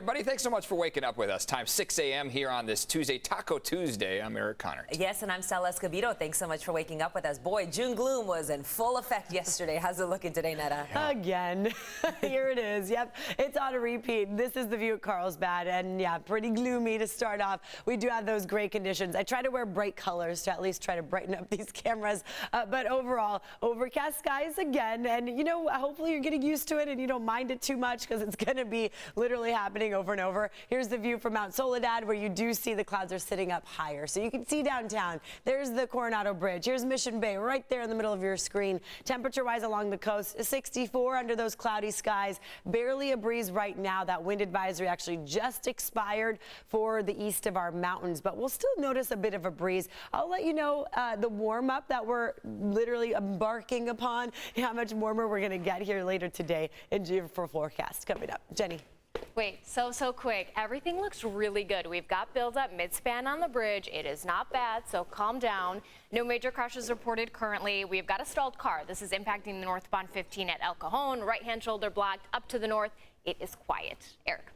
everybody. Thanks so much for waking up with us. Time 6 a.m. here on this Tuesday, Taco Tuesday. I'm Eric Connor. Yes, and I'm Stella Escobedo. Thanks so much for waking up with us. Boy, June gloom was in full effect yesterday. How's it looking today, Netta? Again. Here it is. Yep, it's on a repeat. This is the view at Carlsbad, and yeah, pretty gloomy to start off. We do have those gray conditions. I try to wear bright colors to at least try to brighten up these cameras, but overall, overcast skies again, and you know, hopefully you're getting used to it and you don't mind it too much because it's going to be literally happening over and over. Here's the view from Mount Soledad, where you do see the clouds are sitting up higher, so you can see downtown. There's the Coronado Bridge. Here's Mission Bay right there in the middle of your screen. Temperature-wise along the coast, 64 under those cloudy skies. Barely a breeze right now. That wind advisory actually just expired for the east of our mountains, but we'll still notice a bit of a breeze. I'll let you know the warm-up that we're literally embarking upon, how much warmer we're going to get here later today in for forecast coming up. Jenny. Wait, so quick. Everything looks really good. We've got buildup mid-span on the bridge. It is not bad, so calm down. No major crashes reported currently. We've got a stalled car. This is impacting the northbound 15 at El Cajon. Right-hand shoulder blocked. Up to the north, it is quiet. Eric.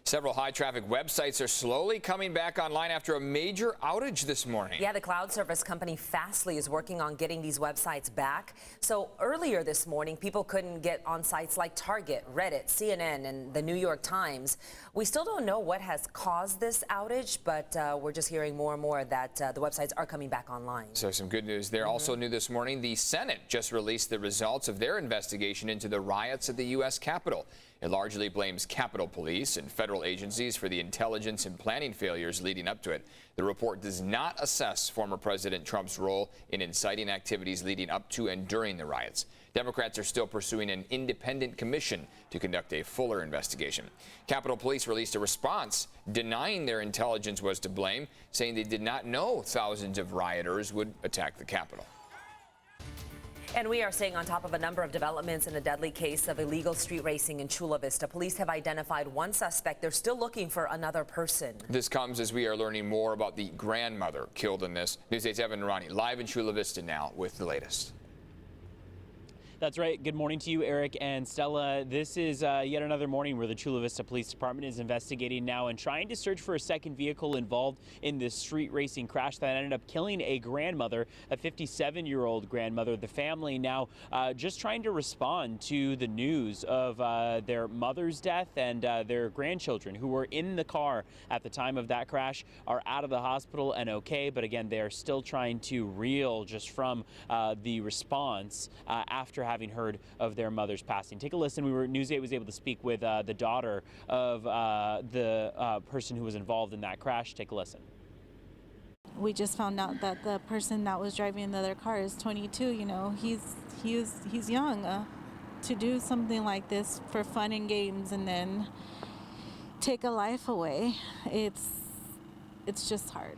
Several high-traffic websites are slowly coming back online after a major outage this morning. Yeah, the cloud service company Fastly is working on getting these websites back. So earlier this morning, people couldn't get on sites like Target, Reddit, CNN, and the New York Times. We still don't know what has caused this outage, but we're just hearing more and more that the websites are coming back online. So some good news there. Also new this morning, the Senate just released the results of their investigation into the riots at the U.S. Capitol. It largely blames Capitol Police and federal agencies for the intelligence and planning failures leading up to it. The report does not assess former President Trump's role in inciting activities leading up to and during the riots. Democrats are still pursuing an independent commission to conduct a fuller investigation. Capitol Police released a response denying their intelligence was to blame, saying they did not know thousands of rioters would attack the Capitol. And we are staying on top of a number of developments in a deadly case of illegal street racing in Chula Vista. Police have identified one suspect. They're still looking for another person. This comes as we are learning more about the grandmother killed in this. News 8's Evan Ronnie live in Chula Vista now with the latest. That's right. Good morning to you, Eric and Stella. This is yet another morning where the Chula Vista Police Department is investigating now and trying to search for a second vehicle involved in this street racing crash that ended up killing a grandmother, a 57-year-old grandmother. The family now just trying to respond to the news of their mother's death, and their grandchildren who were in the car at the time of that crash are out of the hospital and okay. But again, they are still trying to reel just from the response after having heard of their mother's passing. Take a listen. News 8 was able to speak with the daughter of the person who was involved in that crash. Take a listen. We just found out that the person that was driving the other car is 22. You know, he's young to do something like this for fun and games and then take a life away. It's just hard.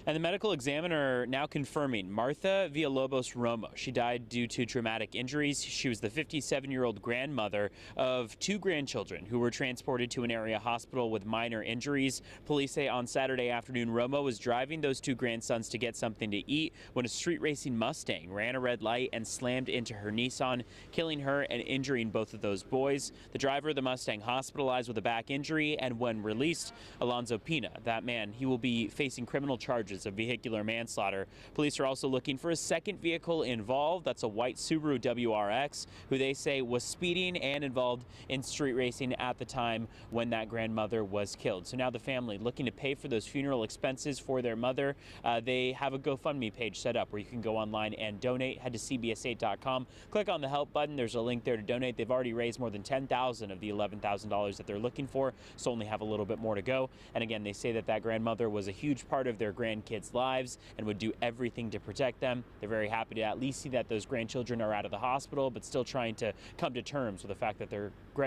And the medical examiner now confirming Martha Villalobos Romo. She died due to traumatic injuries. She was the 57-year-old grandmother of two grandchildren who were transported to an area hospital with minor injuries. Police say on Saturday afternoon, Romo was driving those two grandsons to get something to eat when a street racing Mustang ran a red light and slammed into her Nissan, killing her and injuring both of those boys. The driver of the Mustang hospitalized with a back injury, and when released, Alonzo Pina, that man, he will be facing criminal charges of vehicular manslaughter. Police are also looking for a second vehicle involved. That's a white Subaru WRX, who they say was speeding and involved in street racing at the time when that grandmother was killed. So now the family looking to pay for those funeral expenses for their mother. They have a GoFundMe page set up where you can go online and donate. Head to cbs8.com, click on the help button. There's a link there to donate. They've already raised more than $10,000 of the $11,000 that they're looking for, so only have a little bit more to go. And again, they say that grandmother was a huge part of their grandkids' lives and would do everything to protect them. They're very happy to at least see that those grandchildren are out of the hospital, but still trying to come to terms with the fact that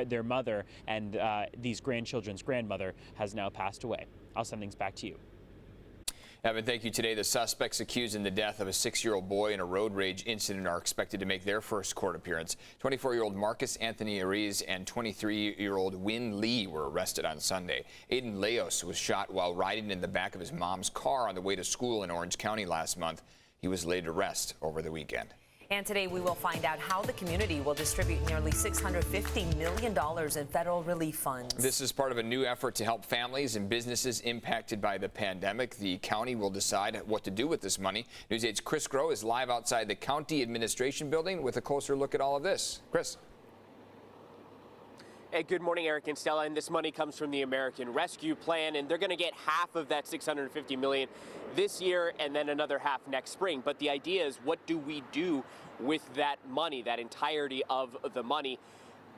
their mother and these grandchildren's grandmother has now passed away. I'll send things back to you. Evan, thank you. Today, the suspects accused in the death of a 6-year-old boy in a road rage incident are expected to make their first court appearance. 24-year-old Marcus Anthony Ariz and 23-year-old Win Lee were arrested on Sunday. Aiden Leos was shot while riding in the back of his mom's car on the way to school in Orange County last month. He was laid to rest over the weekend. And today we will find out how the community will distribute nearly $650 million in federal relief funds. This is part of a new effort to help families and businesses impacted by the pandemic. The county will decide what to do with this money. News 8's Chris Groh is live outside the county administration building with a closer look at all of this. Chris. Hey, good morning, Eric and Stella. And this money comes from the American Rescue Plan, and they're going to get half of that $650 million this year and then another half next spring. But the idea is, what do we do with that money, that entirety of the money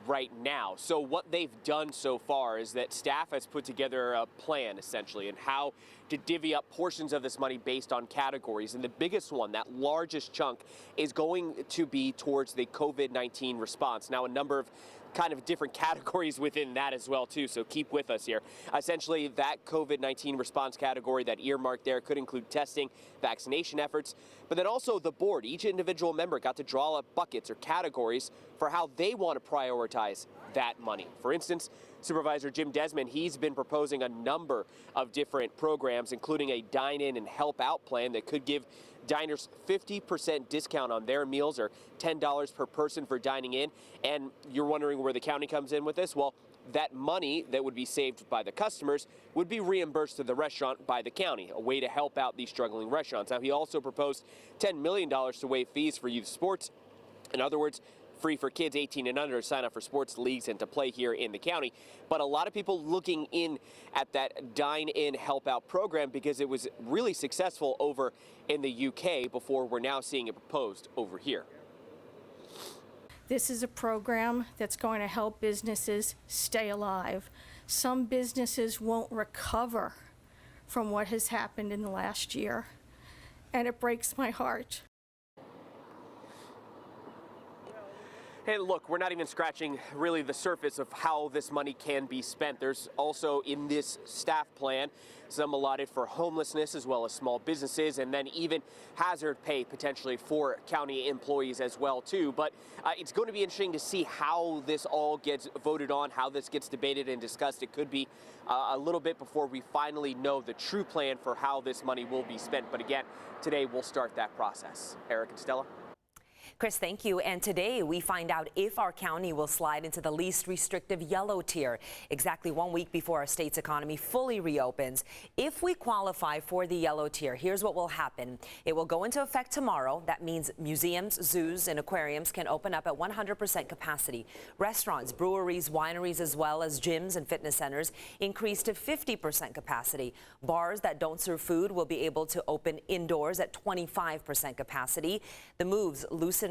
right now? So what they've done so far is that staff has put together a plan, essentially, and how to divvy up portions of this money based on categories. And the biggest one, that largest chunk, is going to be towards the COVID-19 response. Now, a number of kind of different categories within that as well, too, so keep with us here. Essentially, that COVID-19 response category, that earmark there, could include testing, vaccination efforts, but then also the board. Each individual member got to draw up buckets or categories for how they want to prioritize that money. For instance, Supervisor Jim Desmond, he's been proposing a number of different programs, including a dine-in and help-out plan that could give diners 50% discount on their meals, or $10 per person for dining in. And you're wondering where the county comes in with this? Well, that money that would be saved by the customers would be reimbursed to the restaurant by the county, a way to help out these struggling restaurants. Now, he also proposed $10 million to waive fees for youth sports. In other words, free for kids 18 and under to sign up for sports leagues and to play here in the county. But a lot of people looking in at that dine-in help-out program because it was really successful over in the UK before we're now seeing it proposed over here. This is a program that's going to help businesses stay alive. Some businesses won't recover from what has happened in the last year, and it breaks my heart. Hey, look, we're not even scratching really the surface of how this money can be spent. There's also in this staff plan some allotted for homelessness as well as small businesses, and then even hazard pay potentially for county employees as well too. But it's going to be interesting to see how this all gets voted on, how this gets debated and discussed. It could be a little bit before we finally know the true plan for how this money will be spent. But again, today we'll start that process. Eric and Stella. Chris, thank you. And today we find out if our county will slide into the least restrictive yellow tier exactly 1 week before our state's economy fully reopens. If we qualify for the yellow tier, here's what will happen. It will go into effect tomorrow. That means museums, zoos, and aquariums can open up at 100% capacity. Restaurants, breweries, wineries, as well as gyms and fitness centers increase to 50% capacity. Bars that don't serve food will be able to open indoors at 25% capacity. The moves loosens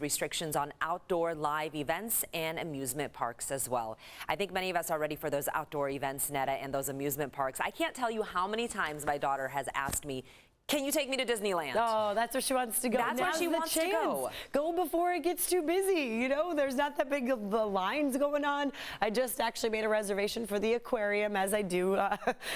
restrictions on outdoor live events and amusement parks as well. I think many of us are ready for those outdoor events, Netta, and those amusement parks. I can't tell you how many times my daughter has asked me, can you take me to Disneyland? Oh, that's where she wants to go. That's where she wants to go. Go before it gets too busy. You know, there's not that big of the lines going on. I just actually made a reservation for the aquarium, as I do.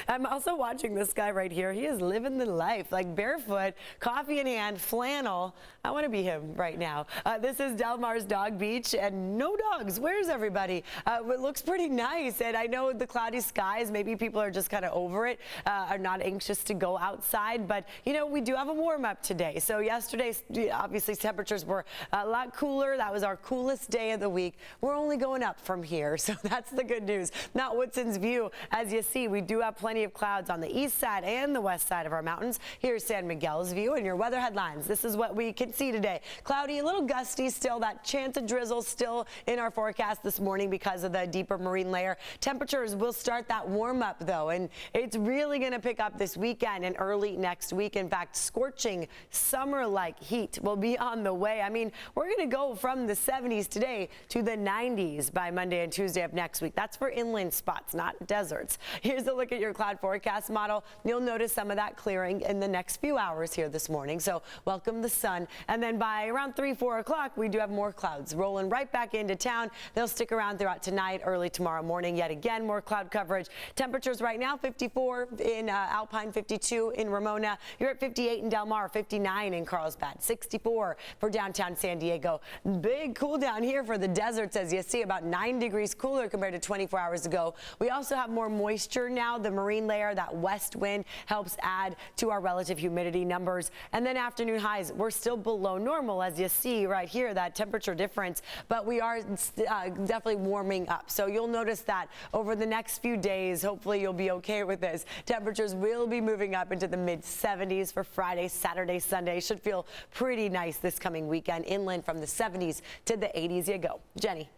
I'm also watching this guy right here. He is living the life, like barefoot, coffee in hand, flannel. I want to be him right now. This is Del Mar's Dog Beach, and no dogs. Where's everybody? It looks pretty nice, and I know the cloudy skies, maybe people are just kind of over it, are not anxious to go outside, but you know, we do have a warm up today. So yesterday, obviously, temperatures were a lot cooler. That was our coolest day of the week. We're only going up from here, so that's the good news. Not Woodson's view. As you see, we do have plenty of clouds on the east side and the west side of our mountains. Here's San Miguel's view and your weather headlines. This is what we can see today. Cloudy, a little gusty still. That chance of drizzle still in our forecast this morning because of the deeper marine layer. Temperatures will start that warm up, though, and it's really going to pick up this weekend and early next week. In fact, scorching summer-like heat will be on the way. I mean, we're going to go from the 70s today to the 90s by Monday and Tuesday of next week. That's for inland spots, not deserts. Here's a look at your cloud forecast model. You'll notice some of that clearing in the next few hours here this morning. So welcome the sun. And then by around 3, 4 o'clock, we do have more clouds rolling right back into town. They'll stick around throughout tonight, early tomorrow morning. Yet again, more cloud coverage. Temperatures right now, 54 in Alpine, 52 in Ramona. You're at 58 in Del Mar, 59 in Carlsbad, 64 for downtown San Diego. Big cool down here for the deserts, as you see, about 9 degrees cooler compared to 24 hours ago. We also have more moisture now. The marine layer, that west wind, helps add to our relative humidity numbers. And then afternoon highs, we're still below normal, as you see right here, that temperature difference, but we are definitely warming up. So you'll notice that over the next few days, hopefully you'll be okay with this. Temperatures will be moving up into the mid 70s for Friday, Saturday, Sunday. Should feel pretty nice this coming weekend. Inland from the 70s to the 80s you go. Jenny.